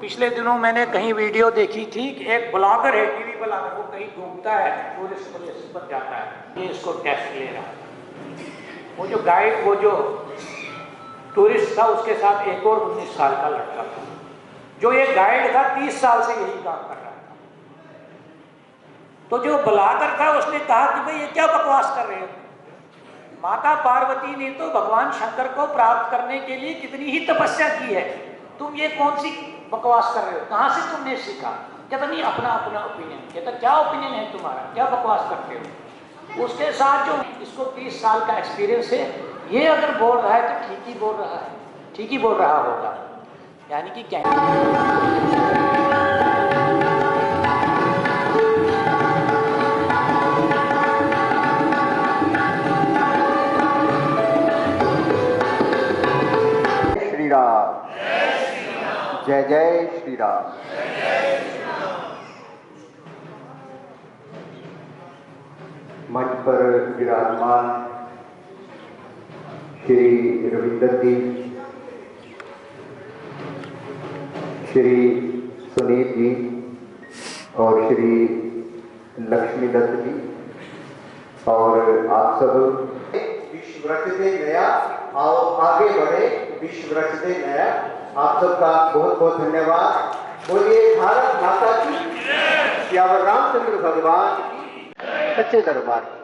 पिछले दिनों मैंने कहीं वीडियो देखी थी कि एक ब्लॉगर है, टीवी ब्लॉगर, वो कहीं घूमता है, टूरिस्ट प्लेस पर जाता है, ये इसको टेस्ट ले रहा है। वो जो गाइड, वो जो टूरिस्ट था, उसके साथ एक और 19 साल का लड़का था। जो ये गाइड था 30 साल से यही काम कर रहा था। तो जो ब्लॉगर था उसने कहा कि भाई ये क्या बकवास कर रहे हो, माता पार्वती ने तो भगवान शंकर को प्राप्त करने के लिए कितनी ही तपस्या की है, तुम ये कौन सी बकवास कर रहे हो, कहां से तुमने सीखा? कहता नहीं, अपना अपना ओपिनियन। कहता क्या ओपिनियन है तुम्हारा, क्या बकवास करते हो? उसके साथ जो इसको 30 साल का एक्सपीरियंस है, ये अगर बोल रहा है तो ठीक ही बोल रहा है, ठीक ही बोल रहा होगा। यानी कि क्या जय जय श्री राम। मंच पर विराजमान श्री रविंदर जी, श्री सुनील जी और श्री लक्ष्मी दत्त जी और आप सब विश्व वृक्ष से नया और आगे बढ़े, विश्व वृक्ष से नया। आप सबका बहुत बहुत धन्यवाद। बोलिए भारत माता की, श्यावर रामचंद्र भगवान की, सच्चे दरबार की।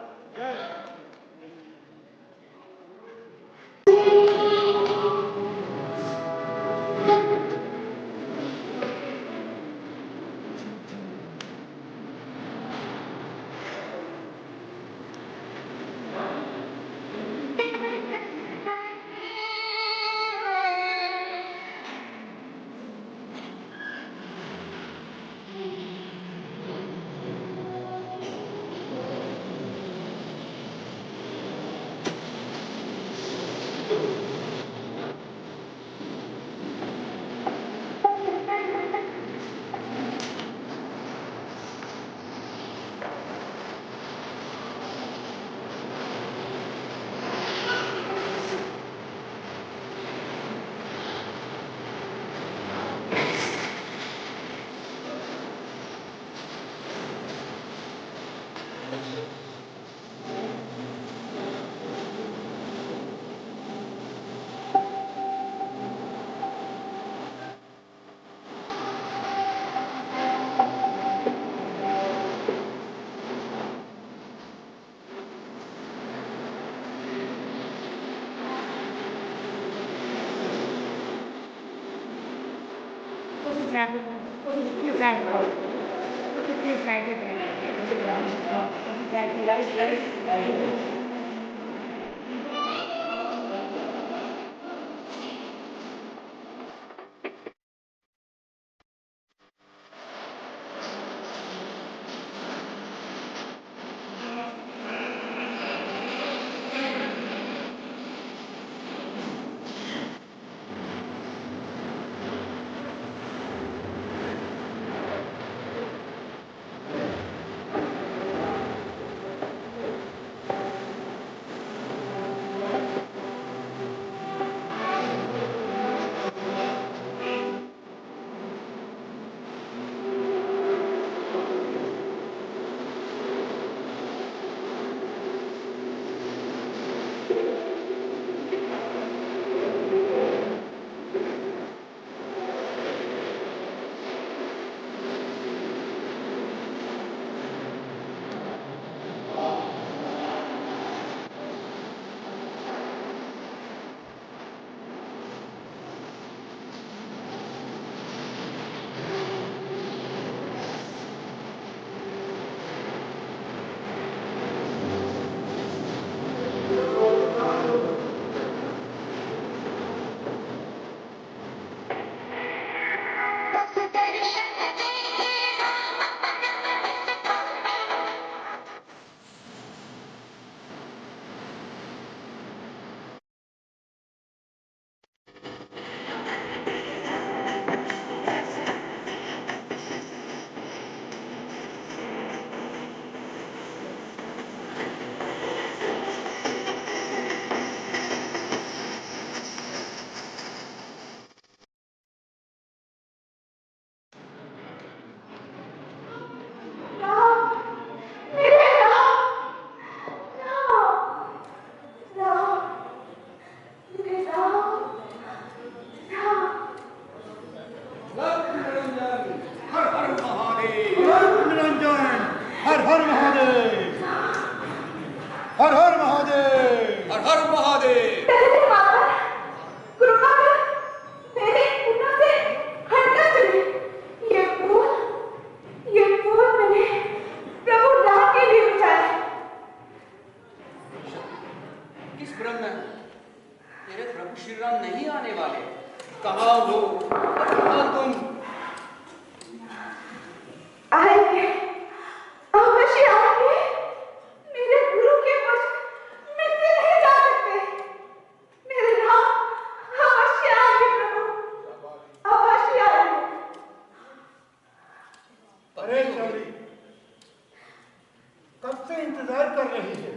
इंतजार कर रही है।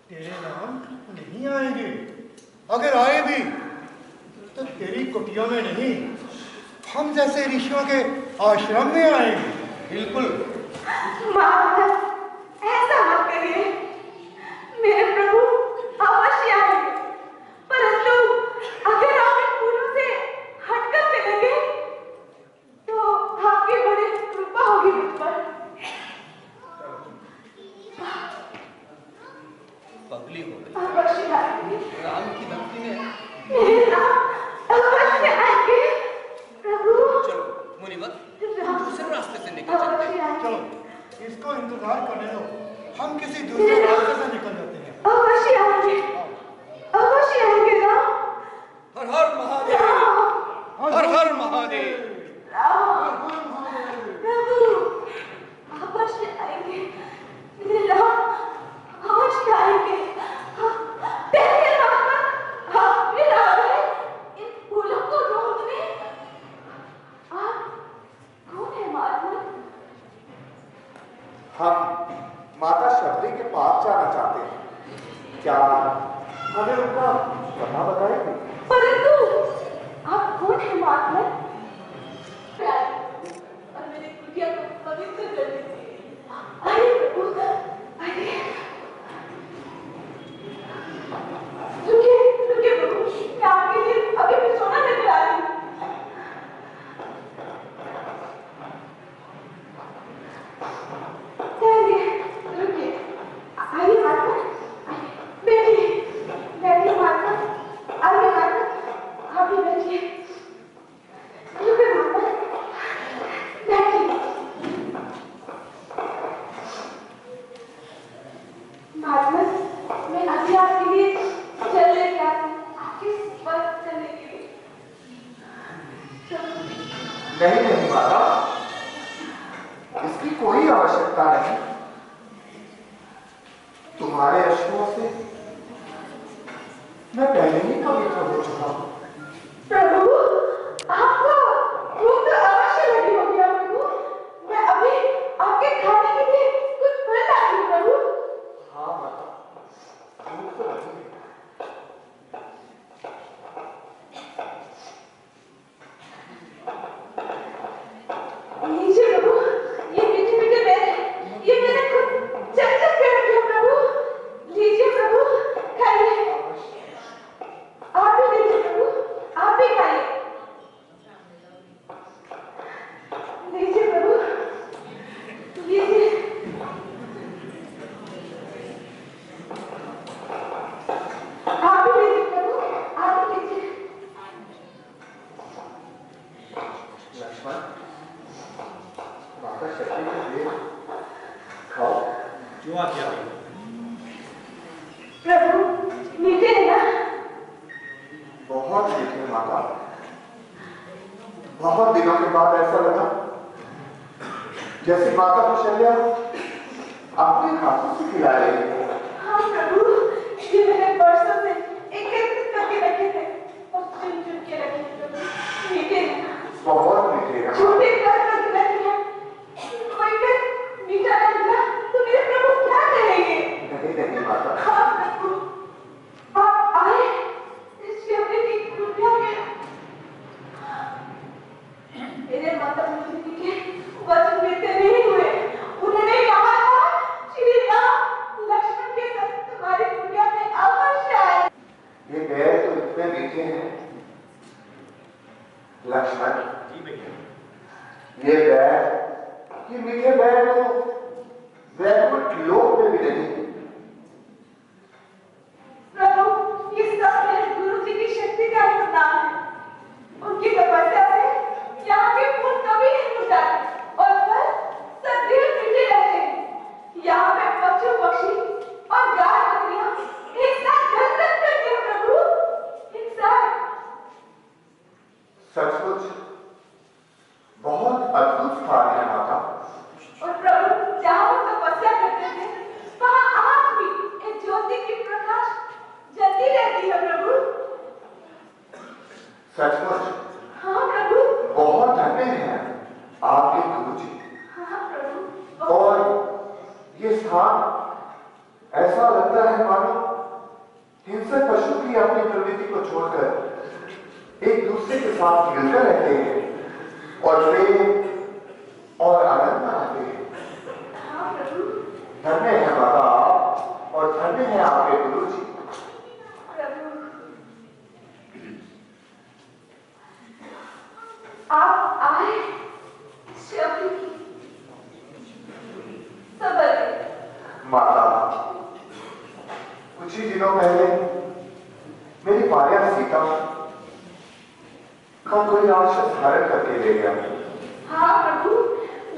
तेरे नाम नहीं आएंगे, अगर आए भी तो तेरी कुटिया में नहीं, हम जैसे ऋषियों के आश्रम में आएंगे। बिल्कुल। महाराज, ऐसा मत करिए। मेरे प्रभु अवश्य आएंगे, परंतु अगर आप इन फूलों से हटकर चलेंगे तो आपकी बड़ी कृपा होगी मुझ पर। पगली हो गई। अवश्य आएंगे राम की भक्ति में। मेरे राम, अवश्य आएंगे प्रभु। चलो मुनिवर, दूसरे रास्ते से निकल चलते अवश्य हैं। आएंगे। चलो इसको इंतजार करने दो, हम किसी दूसरे रास्ते से निकल जाते हैं। अवश्य आएंगे, अवश्य आएंगे राम। हर हर महादेव, हर हर महादेव। राम, प्रभु अवश्य आएंगे, मेरे राम अवश्य आएंगे। पहले राम आप फिर आ गए इन फूलों को रोकने। आप कौन है महात्मा? हम माता शबरी के पास जाना चाहते हैं, क्या हमें उनका पता बताएंगे? परंतु आप कौन है महात्मा? और मेरे कुटिया को पवित्र कर दीजिए। अरे प्रभु, अरे रुकिए प्रभु, मैं आपके लिए अभी भी सोना लेकर आ रही हूँ। रुकिए, आइए महात्मा, बैठिए महात्मा, आइए महात्मा, आप भी बैठिए। रुकिए महात्मा, बैठिए। महात्मा, मैं अभी आपके लिए जल लेके आती हूँ, आपके स्पर्श करने के लिए। नहीं नहीं माता, इसकी कोई आवश्यकता नहीं। तुम्हारे अश्कों से मैं पहले ही पवित्र हो चुका हूं। प्रभु, आपको भूख तो अवश्य लगी होगी ना प्रभु। मैं अभी आपके खाने के लिए कुछ फल लाती हूँ प्रभु। हाँ माता, भूख तो लगी है। लीजिए प्रभु, ये मीठे मीठे बेर, ये मैंने खुद चट चट के रखे हैं प्रभु। लीजिए प्रभु, खाइए। आप भी लीजिए प्रभु, आप भी खाइए। लीजिए प्रभु, लीजिए। आप भी लीजिए प्रभु, आप भी लीजिए। लक्ष्मण, माता शक्ति के देव खाओ। जो आ गया प्रभु, मीठे हैं ना? बहुत मीठे माता, बहुत दिनों के बाद ऐसा लगा जैसे माता कौशल्या अपने हाथों से खिला रही है। हाँ प्रभु, ये मैंने बरसों से एकत्रित करके रखे थे और चुन चुन के रखे थे प्रभु। मीठे हैं, बहुत मीठे हैं। छोटे कर कर रखे हैं। कोई फिर मीठा नहीं मिला तो मेरे प्रभु क्या कहेंगे? नहीं नहीं माता, हाँ प्रभु, आप आए इस शबरी की कृपा में। मेरे माता मुनि के वचन मिथ्या नहीं हुए। उन्होंने कहा था श्री राम लक्ष्मण के साथ तुम्हारी कुटिया में अवश्य आए। ये बैर तो इतने मीठे हैं लक्ष्मण। जी भैया। ये बैर, ये मीठे बैर तो वैकुंठ लोक में भी नहीं। प्रभु, ये सब मेरे गुरु जी की शक्ति का ही प्रदान है। उनकी तपस्या से यहाँ के फूल कभी नहीं मुरझाते और फल सदैव मीठे रहते हैं। यहाँ पे पशु पक्षी और गाय बकरियां एक साथ गलगल करते हैं प्रभु, एक साथ। सचमुच बहुत अद्भुत स्थान है माता। और प्रभु, जहाँ वो तपस्या करते थे वहाँ आज भी एक ज्योति की प्रकाश जलती रहती है प्रभु। सचमुच हाँ प्रभु। बहुत धन्य हैं आपके गुरु जी। हाँ प्रभु। और ये स्थान ऐसा लगता है मानो हिंसक पशु भी अपनी प्रवृत्ति को छोड़कर एक दूसरे के साथ मिलकर रहते हैं और प्रेम और आनंद मनाते हैं। हाँ प्रभु। धन्य है माता आप और धन्य है आपके गुरु जी। प्रभु, आप आए शब्द की सबर। माता, कुछ ही दिनों पहले मेरी भार्या सीता का कोई राक्षस धारण करके ले गया। हाँ प्रभु,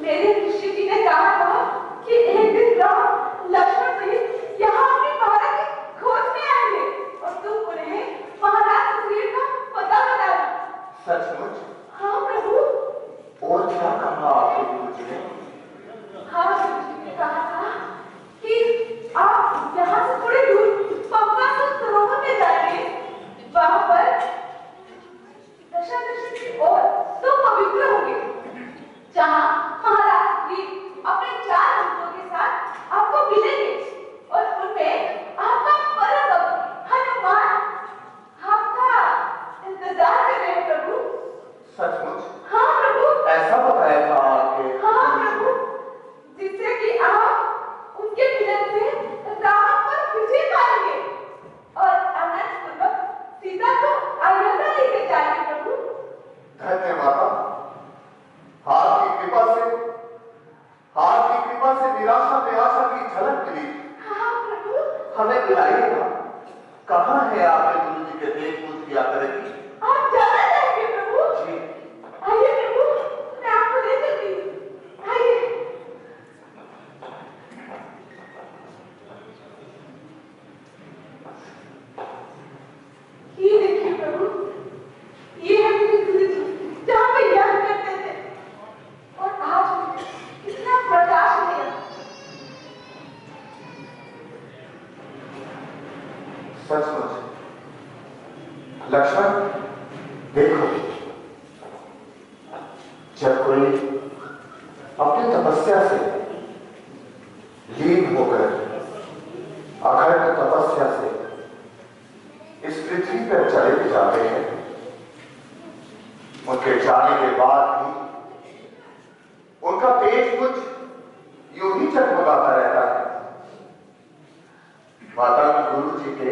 मेरे ऋषि जी ने कहा था कि एक दिन राम लक्ष्मण सहित यहाँ अपनी भारत की खोज में आएंगे और तुम उन्हें महाराज सुग्रीव का पता बताना। सचमुच? हाँ प्रभु। और क्या कहा आपके गुरु जी ने? हाँ, गुरु जी ने कहा था कि आप यहाँ से थोड़ी दूर पद्मासुर सरोवर में जाएंगे, वहाँ पर दशादशी की ओर तो पवित्र होंगे, जहाँ महाराज सुग्रीव अपने 4 दूतों के साथ आपको मिलेंगे और उनमें आपका परम भक्त हनुमान आपका इंतजार कर रहे हैं प्रभु। सचमुच? हाँ प्रभु। ऐसा बताया था आपके? हाँ प्रभु, जिससे कि आप उनके मिलन से रावण पर विजय पाएंगे और आनंद पूर्वक सीता को अयोध्या लेके जाएंगे प्रभु। धन्य माता, आपकी कृपा से निराशा में आशा की झलक मिली। हाँ प्रभु। हमें बुलाइएगा। कहाँ है आपके गुरु जी के देश पूछ किया करेगी? आप जाना चाहेंगे प्रभु? जी। आइए प्रभु, मैं आपको ले चलती हूँ। आइए। ये देखिए प्रभु, ये है मेरे गुरु जी, जहाँ पे ज्ञान करते थे और आज मुझे इतना प्रकाश मिला। सचमुच? लक्ष्मण, देखो, जब कोई अपनी तपस्या से लीन होकर अखंड तपस्या से इस पृथ्वी पर चले भी जाते हैं, उनके जाने के बाद भी उनका तेज कुछ यूं ही चटमगाता रहता है। माता गुरु जी के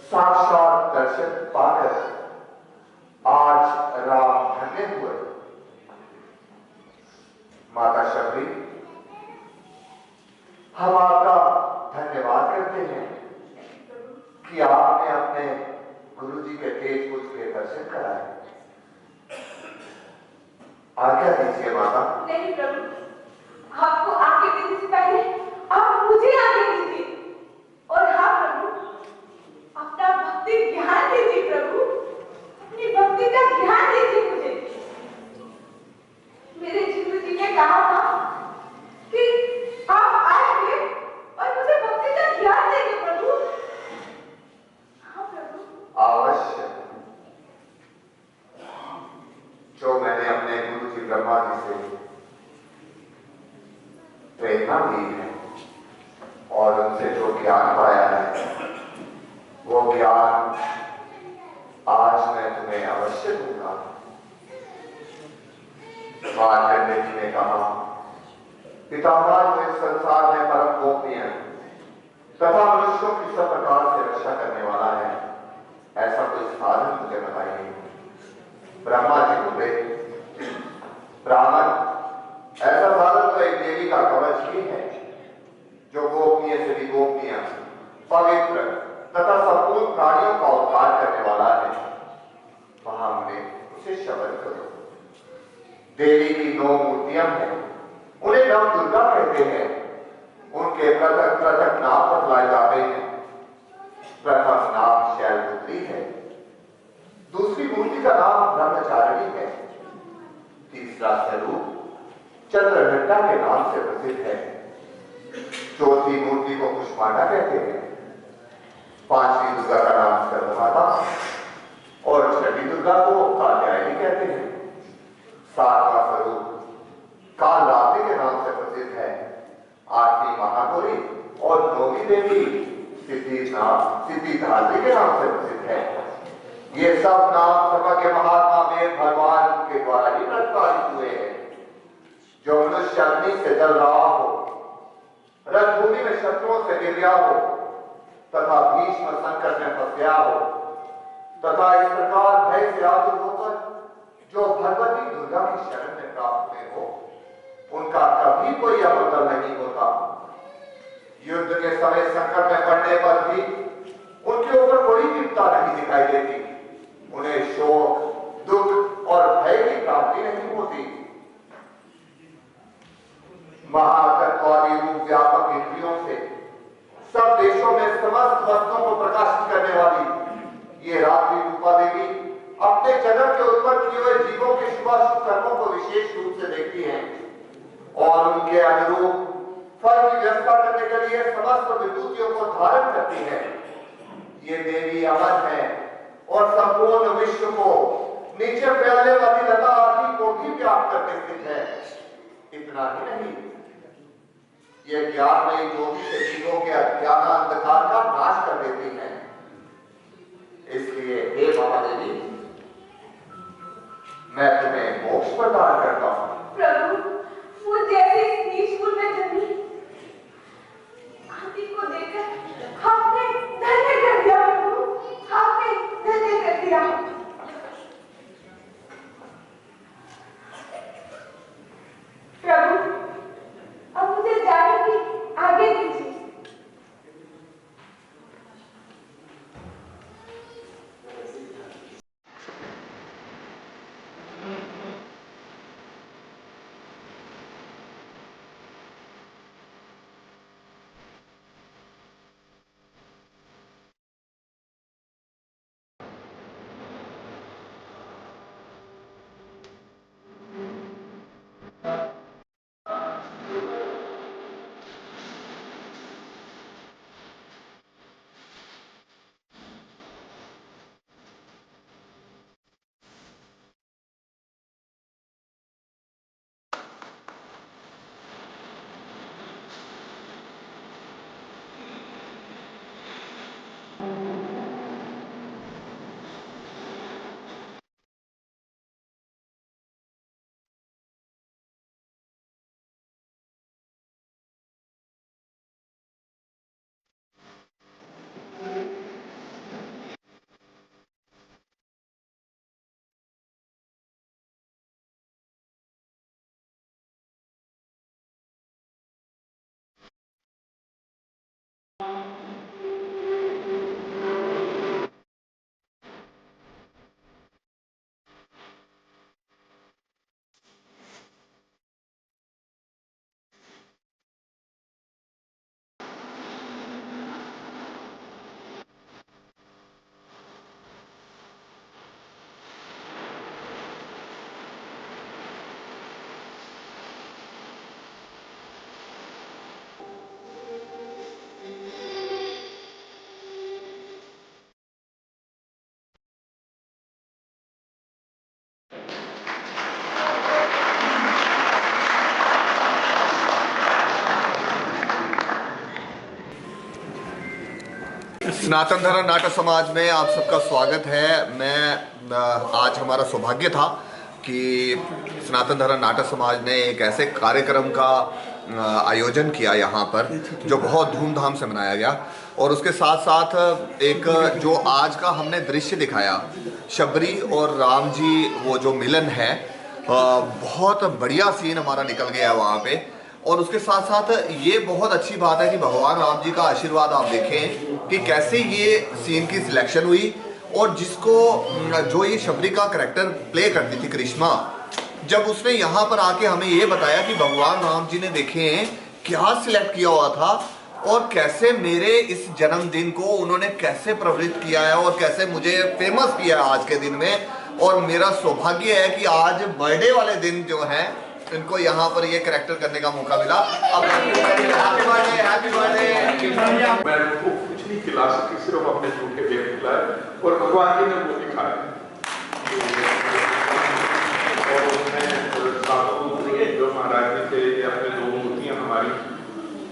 साक्षात दर्शन पाकर आज राम धन्य हुए। माता शबरी, हम आपका धन्यवाद करते हैं कि आपने अपने गुरु जी के तेज पुरुष के दर्शन कराए। आज्ञा दीजिए माता। नहीं प्रभु, आपको आगे देने से पहले आप मुझे आगे दीजिए। और हाँ प्रभु, अपना भक्ति ज्ञान दीजिए प्रभु, अपनी भक्ति का ज्ञान दीजिए मुझे। मेरे गुरु जी ने कहा था कि आप आएंगे और मुझे भक्ति का ज्ञान देंगे प्रभु। हाँ प्रभु। अवश्य। जो मैंने अपने गुरु जी ब्रह्मा जी से प्रेरणा ली है और उनसे जो ज्ञान पाया है, वो ज्ञान आज मैं तुम्हें अवश्य दूंगा। मार्कंडेय जी ने कहा, पितामह जो इस संसार में परम गोपनीय तथा मनुष्यों की सब प्रकार से रक्षा करने वाला है, ऐसा कोई साधन मुझे बताइए। ब्रह्मा जी बोले, ब्राह्मण, ऐसा साधन तो एक देवी का कवच ही है, जो गोपनीय से भी गोपनीय, पवित्र तथा संपूर्ण प्राणियों का उद्धार करने वाला है। वहां में उसे शब्द करो। देवी की 9 मूर्तियां हैं, उन्हें नव दुर्गा कहते हैं। उनके पृथक पृथक नाम बतलाए जाते हैं। प्रथम नाम शैलपुत्री है, दूसरी मूर्ति का नाम ब्रह्मचारिणी है, तीसरा स्वरूप चंद्रघंटा के नाम से प्रसिद्ध है, चौथी मूर्ति को कुष्मांडा कहते हैं, पांचवी दुर्गा का नाम सर्वमाता और छठी दुर्गा को कात्यायनी कहते हैं, सातवां स्वरूप कालरात्रि के नाम से प्रसिद्ध है, आठवीं महागौरी और देवी सिद्धिदात्री के नाम से प्रसिद्ध है। ये सब नाम समग्र महात्मा में भगवान के द्वारा ही प्रतिपादित हुए हैं। जो मनुष्य अग्नि से जल रहा हो, रणभूमि में शत्रुओं से गिर गया हो तथा भीष्म संकट में फंस गया हो तथा इस प्रकार भय से आतुर होकर जो भगवती दुर्गा की शरण में प्राप्त हुए हो, उनका कभी कोई अमंगल नहीं होता। युद्ध के समय संकट में पड़ने पर भी उनके ऊपर कोई विपदा नहीं दिखाई देती। उन्हें शोक, दुख और भय की प्राप्ति नहीं होती। महातत्वादी रूप व्यापक इंद्रियों से सब देशों में समस्त वस्तुओं को प्रकाशित करने वाली ये रात्रि रूपा देवी अपने जगत के उत्पन्न किए हुए जीवों के शुभाशुभ कर्मों को विशेष रूप से देखती हैं और उनके अनुरूप फल की व्यवस्था करने के लिए समस्त विभूतियों को धारण करती है। ये देवी अमर है और संपूर्ण विश्व को नीचे फैलने वाली लता आदि को भी व्याप्त करके स्थित है। इतना ही नहीं, ये ज्ञानमयी ज्योति से जीवों के अज्ञान अंधकार का नाश कर देती है। इसलिए हे महादेवी, मैं तुम्हें मोक्ष प्रदान करता हूं। प्रभु, वो जैसे नीच कुल में जन्मी हाथी को देखकर आपने धन्य कर दिया। प्रभु, आपने धन्य कर दिया। प्रभु, अब मुझे जाने की आगे दीजिए। सनातन धर्म नाटक समाज में आप सबका स्वागत है। मैं आज हमारा सौभाग्य था कि सनातन धर्म नाटक समाज ने एक ऐसे कार्यक्रम का आयोजन किया यहाँ पर जो बहुत धूमधाम से मनाया गया और उसके साथ साथ एक जो आज का हमने दृश्य दिखाया, शबरी और राम जी वो जो मिलन है, बहुत बढ़िया सीन हमारा निकल गया वहाँ पे। और उसके साथ साथ ये बहुत अच्छी बात है कि भगवान राम जी का आशीर्वाद आप देखें कि कैसे ये सीन की सिलेक्शन हुई और जिसको जो ये शबरी का कैरेक्टर प्ले करती थी करिश्मा, जब उसने यहाँ पर आके हमें ये बताया कि भगवान राम जी ने देखे क्या सिलेक्ट किया हुआ था और कैसे मेरे इस जन्मदिन को उन्होंने कैसे प्रवृत्त किया है और कैसे मुझे फेमस किया है आज के दिन में। और मेरा सौभाग्य है कि आज बर्थडे वाले दिन जो है इनको यहाँ पर ये कैरेक्टर करने का मौका मिला। अब हैप्पी बर्थडे। मैं उनको कुछ नहीं खिला सकी, सिर्फ अपने झूठे पेट खिलाए और भगवान जी ने वो दिखाया। और उसमें साधु जो महाराज जी थे, ये अपने दो मूर्तियां हमारी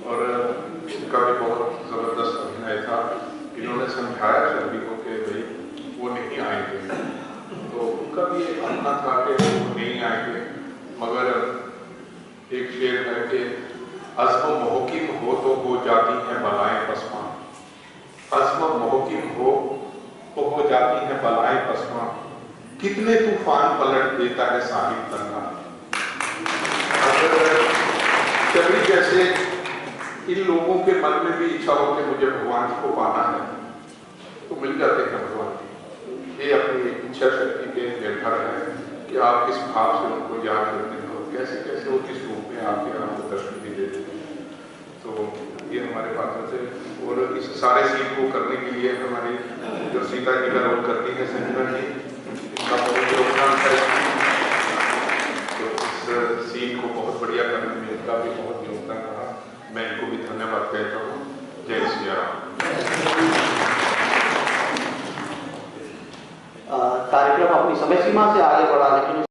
और इनका भी बहुत जबरदस्त समझाया सभी को कि भाई वो नहीं आएंगे, तो उनका भी एक अपना था कि वो नहीं आएंगे, मगर एक शेर है कि अज़्म मोहकिम हो तो हो जाती हैं बलाएं पसमा, अज़्म मोहकिम हो तो हो जाती हैं बलाएं पसमा, कितने तूफान पलट देता है साहिब तन्हा। अगर कभी जैसे इन लोगों के मन में भी इच्छा हो कि मुझे भगवान जी को पाना है, तो मिल जाते हैं भगवान जी। ये अपनी इच्छा शक्ति पे निर्भर है कि आप किस भाव से उनको याद करते हो, कैसे कैसे वो किस रूप में आपके आपको दर्शन भी देते हैं। तो ये हमारे पास है। और इस सारे सीन को करने के लिए हमारी जो सीता जी का रोल करती है संजना जी, इनका बहुत योगदान है। तो इस सीन को बहुत बढ़िया करने में इनका भी बहुत योगदान रहा। मैं इनको भी धन्यवाद कहता हूँ। जय श्री राम। कार्यक्रम अपनी समय सीमा से आगे बढ़ा, लेकिन